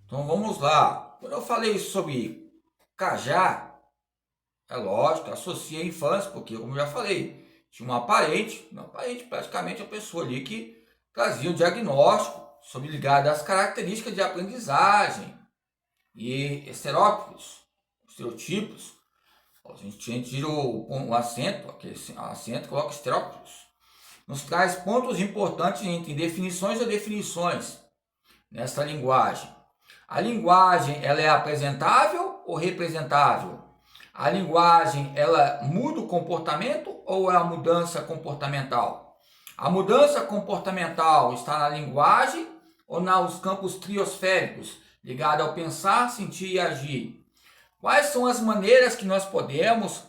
Então vamos lá. Quando eu falei sobre Cajá, é lógico, associa a infância, porque como eu já falei, tinha uma parente praticamente a pessoa ali que trazia um diagnóstico sobre ligado às características de aprendizagem e estereótipos. A gente tira o acento, aquele acento, coloca estereótipos. Nos traz pontos importantes entre definições e definições nessa linguagem. A linguagem, ela é apresentável ou representável? A linguagem, ela muda o comportamento ou é a mudança comportamental? A mudança comportamental está na linguagem ou nos campos triosféricos, ligado ao pensar, sentir e agir? Quais são as maneiras que nós podemos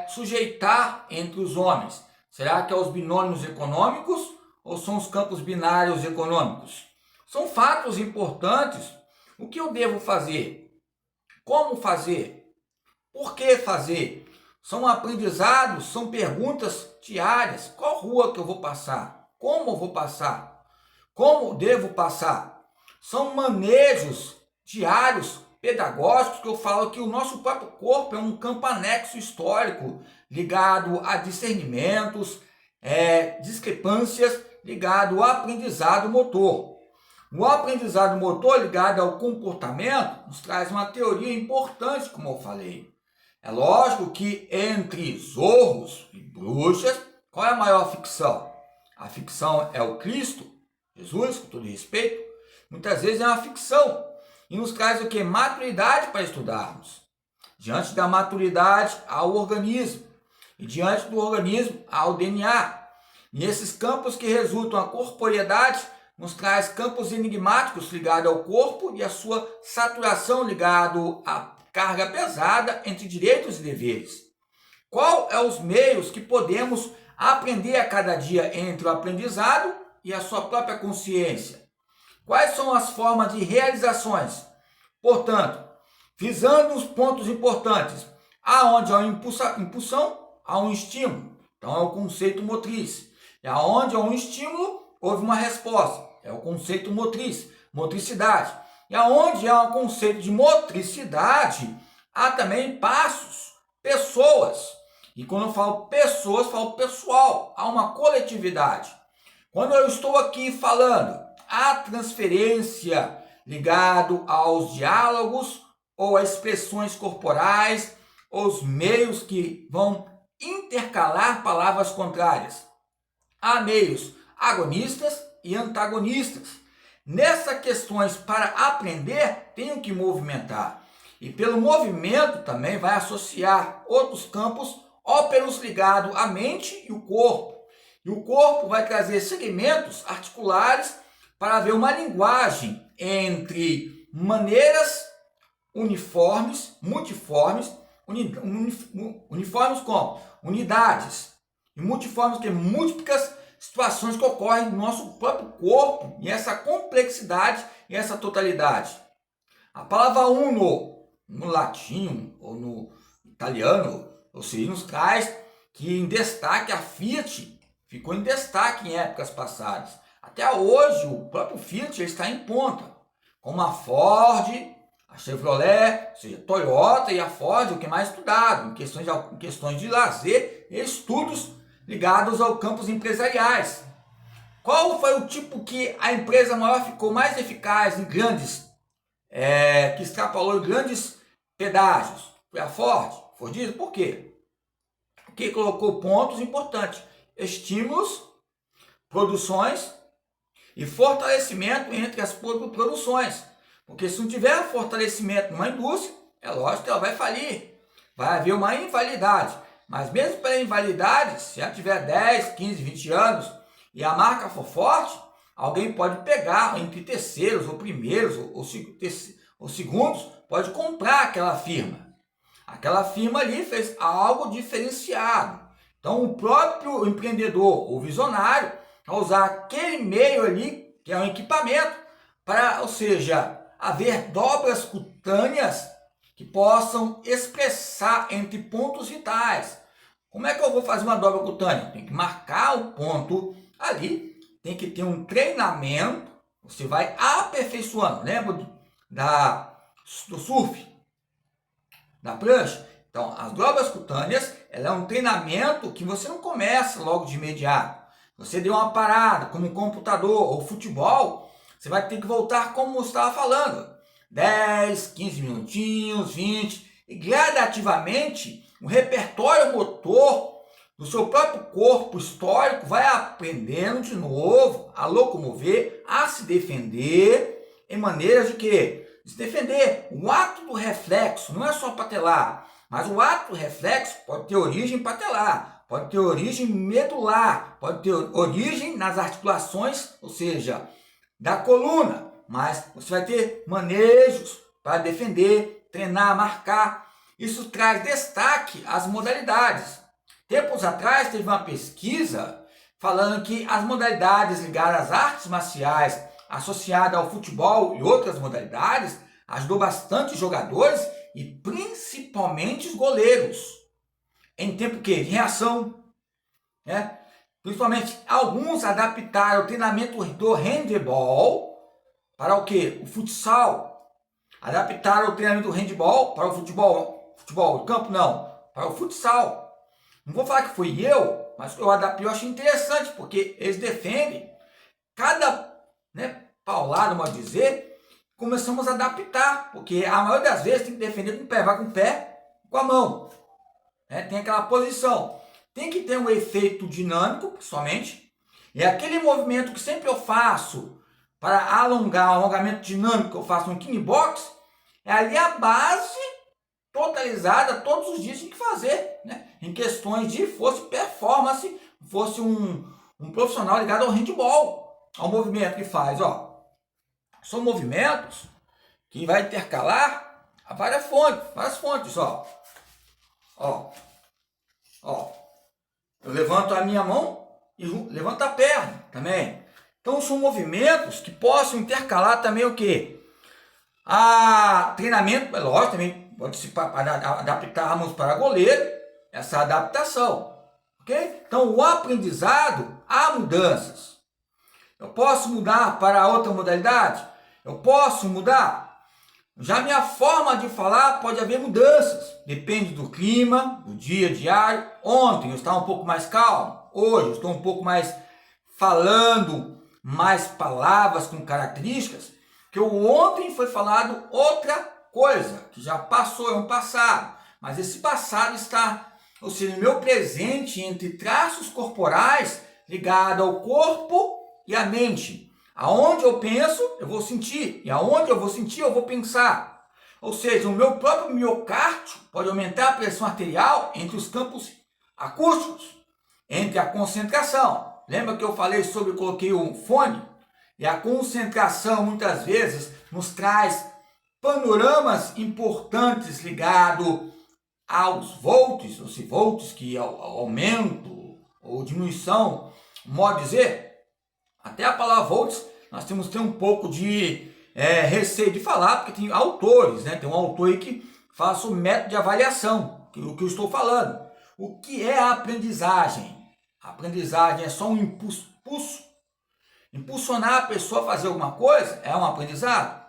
sujeitar entre os homens? Será que é os binômios econômicos ou são os campos binários econômicos? São fatos importantes. O que eu devo fazer? Como fazer? Por que fazer? São aprendizados, são perguntas diárias. Qual rua que eu vou passar? Como eu vou passar? Como devo passar? São manejos diários, pedagógicos, que eu falo que o nosso próprio corpo é um campo anexo histórico, ligado a discernimentos, discrepâncias, ligado ao aprendizado motor. O aprendizado motor ligado ao comportamento nos traz uma teoria importante, como eu falei. É lógico que entre zorros e bruxas, qual é a maior ficção? A ficção é o Cristo, Jesus, com todo respeito. Muitas vezes é uma ficção e nos traz o que? Maturidade para estudarmos. Diante da maturidade, há o organismo. E diante do organismo, há o DNA. E esses campos que resultam a corporeidade nos traz campos enigmáticos ligados ao corpo e a sua saturação ligado à carga pesada entre direitos e deveres. Qual é os meios que podemos aprender a cada dia entre o aprendizado e a sua própria consciência? Quais são as formas de realizações? Portanto, visando os pontos importantes, aonde há uma impulsão, há um estímulo. Então é o conceito motriz. E aonde há um estímulo, houve uma resposta. É o conceito motriz, motricidade. E aonde há um conceito de motricidade, há também passos, pessoas. E quando eu falo pessoas, falo pessoal. Há uma coletividade. Quando eu estou aqui falando, há transferência ligado aos diálogos ou a expressões corporais, os meios que vão intercalar palavras contrárias. Há meios agonistas e antagonistas. Nessas questões, para aprender, tenho que movimentar. E pelo movimento também vai associar outros campos óperos ligados à mente e o corpo. E o corpo vai trazer segmentos articulares para ver uma linguagem entre maneiras uniformes, multiformes, uniformes como unidades, e multiformes que múltiplas situações que ocorrem no nosso próprio corpo, e essa complexidade e essa totalidade. A palavra uno, no latim ou no italiano, ou seja, nos traz que em destaque a Fiat ficou em destaque em épocas passadas. Até hoje o próprio Fiat está em ponta, como a Ford, a Chevrolet, ou seja, Toyota e a Ford, o que é mais estudado, em questões de lazer e estudos ligados aos campos empresariais. Qual foi o tipo que a empresa maior ficou mais eficaz em grandes, que extrapolou em grandes pedágios? Foi a Ford? Fordismo? Por quê? Porque colocou pontos importantes, estímulos, produções e fortalecimento entre as produções. Porque se não tiver fortalecimento numa indústria, é lógico que ela vai falir. Vai haver uma invalidade. Mas mesmo pela invalidade, se ela tiver 10, 15, 20 anos e a marca for forte, alguém pode pegar entre terceiros ou primeiros ou segundos, pode comprar aquela firma. Aquela firma ali fez algo diferenciado. Então o próprio empreendedor ou visionário vai usar aquele meio ali, que é um equipamento, para, ou seja, haver dobras cutâneas que possam expressar entre pontos vitais. Como é que eu vou fazer uma dobra cutânea? Tem que marcar o ponto ali, tem que ter um treinamento, Você vai aperfeiçoando. Lembra do surf? Da prancha? Então, as dobras cutâneas, ela é um treinamento que você não começa logo de imediato. Você deu uma parada, como um computador ou futebol, você vai ter que voltar como você estava falando. 10, 15 minutinhos, 20. E gradativamente, o repertório motor do seu próprio corpo histórico vai aprendendo de novo a locomover, a se defender em maneiras de quê? Se defender. O ato do reflexo não é só patelar, mas o ato do reflexo pode ter origem patelar, pode ter origem medular, pode ter origem nas articulações, ou seja, da coluna, mas você vai ter manejos para defender, treinar, marcar. Isso traz destaque às modalidades. Tempos atrás teve uma pesquisa falando que as modalidades ligadas às artes marciais, associadas ao futebol e outras modalidades, ajudou bastante os jogadores e principalmente os goleiros. Em tempo que? De reação. Né? Principalmente alguns adaptaram o treinamento do handebol para o quê? O futsal. Adaptaram o treinamento do handebol para o futebol de campo não, para o futsal. Não vou falar que fui eu, mas eu adaptei, eu achei interessante, porque eles defendem cada paulada, modo de dizer, começamos a adaptar, porque a maioria das vezes tem que defender com o pé, vai com o pé, com a mão. Tem aquela posição. Tem que ter um efeito dinâmico, principalmente, e aquele movimento que sempre eu faço para alongar, o alongamento dinâmico que eu faço no kickbox, é ali a base totalizada, todos os dias tem que fazer, em questões de fosse performance, fosse um profissional ligado ao handball, ao movimento que faz, ó. São movimentos que vai intercalar a várias fontes, ó. Eu levanto a minha mão e levanto a perna também. Então são movimentos que possam intercalar também o quê? Treinamento, lógico, também pode se adaptarmos para goleiro, essa adaptação, ok? Então o aprendizado, há mudanças. Eu posso mudar para outra modalidade? Eu posso mudar? Já minha forma de falar pode haver mudanças, depende do clima, do dia diário. Ontem eu estava um pouco mais calmo, hoje eu estou um pouco mais falando mais palavras com características, que ontem foi falado outra coisa, que já passou, é um passado, mas esse passado está, ou seja, no meu presente entre traços corporais ligado ao corpo e à mente. Aonde eu penso, eu vou sentir. E aonde eu vou sentir, eu vou pensar. Ou seja, o meu próprio miocárdio pode aumentar a pressão arterial entre os campos acústicos, entre a concentração. Lembra que eu falei sobre, coloquei um fone? E a concentração, muitas vezes, nos traz panoramas importantes ligados aos volts, ou se volts, que é o aumento ou diminuição, modo de dizer. Até a palavra volts, nós temos que ter um pouco de receio de falar, porque tem autores, Tem um autor aí que fala sobre método de avaliação, o que eu estou falando. O que é a aprendizagem? A aprendizagem é só um impulso. Impulsionar a pessoa a fazer alguma coisa é um aprendizado.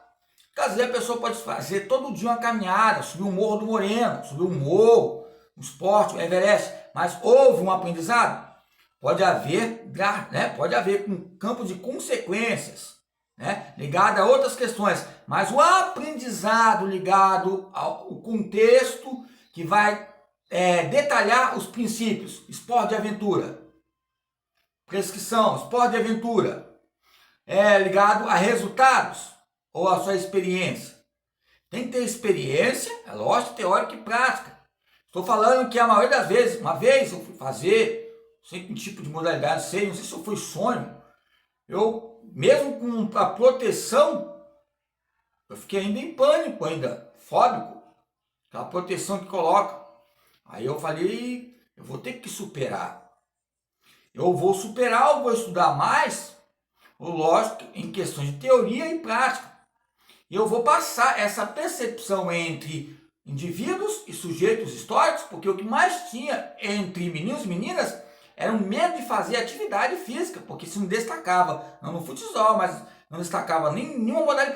Às vezes a pessoa pode fazer todo dia uma caminhada, subir o Morro do Moreno, subir um morro, um esporte, um Everest, mas houve um aprendizado? Pode haver, pode haver um campo de consequências, ligado a outras questões, mas o aprendizado ligado ao contexto que vai detalhar os princípios, esporte de aventura, prescrição, esporte de aventura, ligado a resultados ou a sua experiência. Tem que ter experiência, é lógico, teórica e prática. Estou falando que a maioria das vezes, uma vez eu fui fazer, não sei que tipo de modalidade, não sei se foi sonho, eu, mesmo com a proteção, eu fiquei ainda em pânico, ainda fóbico, aquela proteção que coloca. Aí eu falei, eu vou ter que superar. Eu vou superar, eu vou estudar mais, lógico, em questões de teoria e prática. E eu vou passar essa percepção entre indivíduos e sujeitos históricos, porque o que mais tinha entre meninos e meninas era um medo de fazer atividade física, porque se não destacava, não no futsal, mas não destacava nenhuma modalidade.